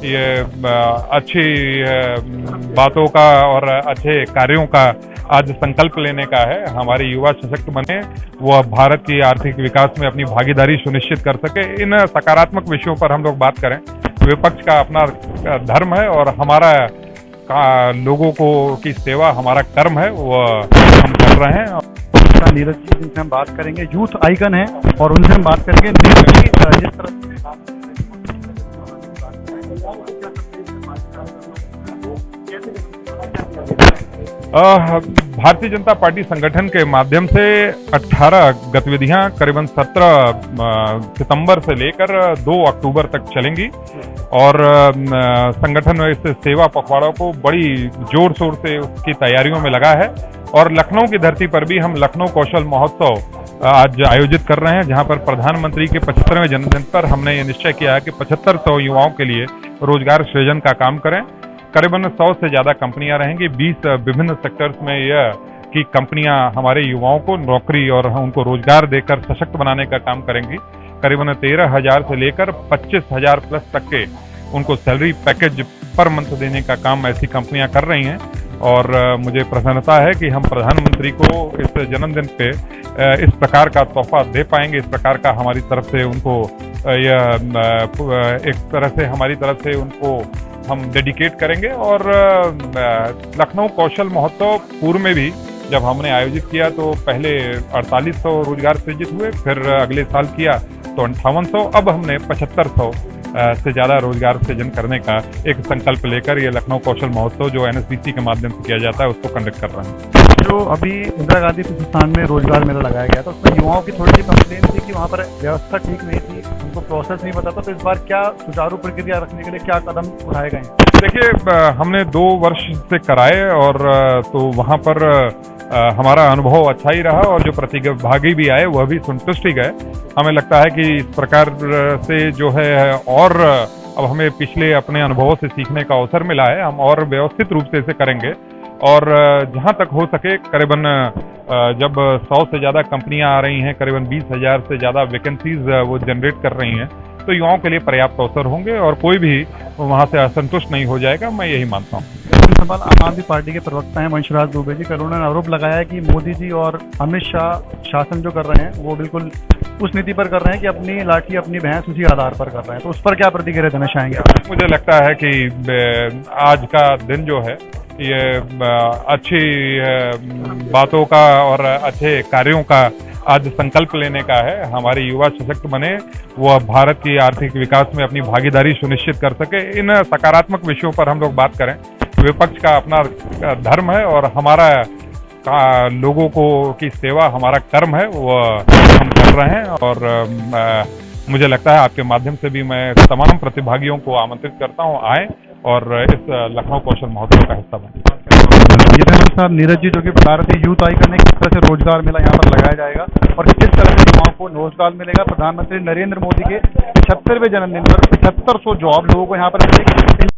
ये अच्छी बातों का और अच्छे कार्यों का आज संकल्प लेने का है। हमारे युवा सशक्त बने, वो भारत की आर्थिक विकास में अपनी भागीदारी सुनिश्चित कर सके। इन सकारात्मक विषयों पर हम लोग बात करें। विपक्ष का अपना धर्म है और हमारा लोगों को की सेवा हमारा कर्म है, वो हम कर रहे हैं। नीरज जी जिनसे हम बात करेंगे, यूथ आइकन है और उनसे हम बात करेंगे। नीरज जी जिस तरह भारतीय जनता पार्टी संगठन के माध्यम से 18 गतिविधियां करीबन 17 सितंबर से लेकर 2 अक्टूबर तक चलेंगी और संगठन में इस सेवा पखवाड़ा को बड़ी जोर शोर से उसकी तैयारियों में लगा है। और लखनऊ की धरती पर भी हम लखनऊ कौशल महोत्सव आज आयोजित कर रहे हैं, जहां पर प्रधानमंत्री के 75वें जन्मदिन पर हमने ये निश्चय किया है कि 7500 युवाओं के लिए रोजगार सृजन का काम करें। करीबन 100 से ज्यादा कंपनियां रहेंगी। 20 विभिन्न सेक्टर्स में यह कि कंपनियां हमारे युवाओं को नौकरी और उनको रोजगार देकर सशक्त बनाने का काम करेंगी। करीबन 13,000 से लेकर 25,000 प्लस तक के उनको सैलरी पैकेज पर मंथ देने का काम ऐसी कंपनियां कर रही हैं। और मुझे प्रसन्नता है कि हम प्रधानमंत्री को इस जन्मदिन पे इस प्रकार का तोहफा दे पाएंगे। इस प्रकार का हमारी तरफ से उनको यह एक तरह से हमारी तरफ से उनको हम डेडिकेट करेंगे। और लखनऊ कौशल महोत्सव पूर्व में भी जब हमने आयोजित किया तो पहले 4800 रोजगार सृजित हुए, फिर अगले साल किया तो 5800, अब हमने 7500 से ज्यादा रोजगार सृजन करने का एक संकल्प लेकर ये लखनऊ कौशल महोत्सव जो एनएसपीसी के माध्यम से किया जाता है उसको कंडक्ट कर रहे हैं। जो अभी इंदिरा गांधी प्रतिष्ठान में रोजगार मेला लगाया गया था, उसमें युवाओं की थोड़ी सी कंप्लेन थी कि वहाँ पर व्यवस्था ठीक नहीं थी, उनको प्रोसेस नहीं पता था। तो इस बार क्या सुचारू प्रक्रिया रखने के लिए क्या कदम उठाए गए हैं? देखिए, हमने 2 वर्ष से कराए और तो वहाँ पर हमारा अनुभव अच्छा ही रहा और जो प्रतिभागी भी आए वह भी संतुष्ट ही गए। हमें लगता है कि इस प्रकार से जो है और अब हमें पिछले अपने अनुभवों से सीखने का अवसर मिला है। हम और व्यवस्थित रूप से इसे करेंगे और जहां तक हो सके करीबन जब 100 से ज्यादा कंपनियां आ रही हैं, करीबन 20,000 से ज्यादा वैकेंसीज वो जनरेट कर रही हैं, तो युवाओं के लिए पर्याप्त अवसर होंगे और कोई भी वहां से असंतुष्ट नहीं हो जाएगा, मैं यही मानता हूँ। सवाल आम आदमी पार्टी के प्रवक्ता हैं वंशराज दुबे जी, कल उन्होंने आरोप लगाया है कि मोदी जी और अमित शाह शासन जो कर रहे हैं वो बिल्कुल उस नीति पर कर रहे हैं कि अपनी लाठी अपनी भैंस उसी आधार पर कर रहे हैं। तो उस पर क्या प्रतिक्रिया देना चाहेंगे? मुझे लगता है कि आज का दिन जो है ये अच्छी बातों का और अच्छे कार्यों का आज संकल्प लेने का है। हमारे युवा सशक्त बने, वो भारत की आर्थिक विकास में अपनी भागीदारी सुनिश्चित कर सके। इन सकारात्मक विषयों पर हम लोग बात करें। विपक्ष का अपना धर्म है और हमारा लोगों को की सेवा हमारा कर्म है, वो हम कर रहे हैं। और मुझे लगता है आपके माध्यम से भी मैं तमाम प्रतिभागियों को आमंत्रित करता हूं, आए और इस लखनऊ कौशल महोत्सव का हिस्सा बने। साहब, नीरज जी जो कि बता रहे थे यूथ आइकन है, किस तरह से रोजगार मेला यहाँ पर लगाया जाएगा और किस तरह से युवाओं को रोजगार मिलेगा। प्रधानमंत्री नरेंद्र मोदी के 75वें जन्मदिन पर 7500 जॉब लोगों को यहाँ पर मिलेगी।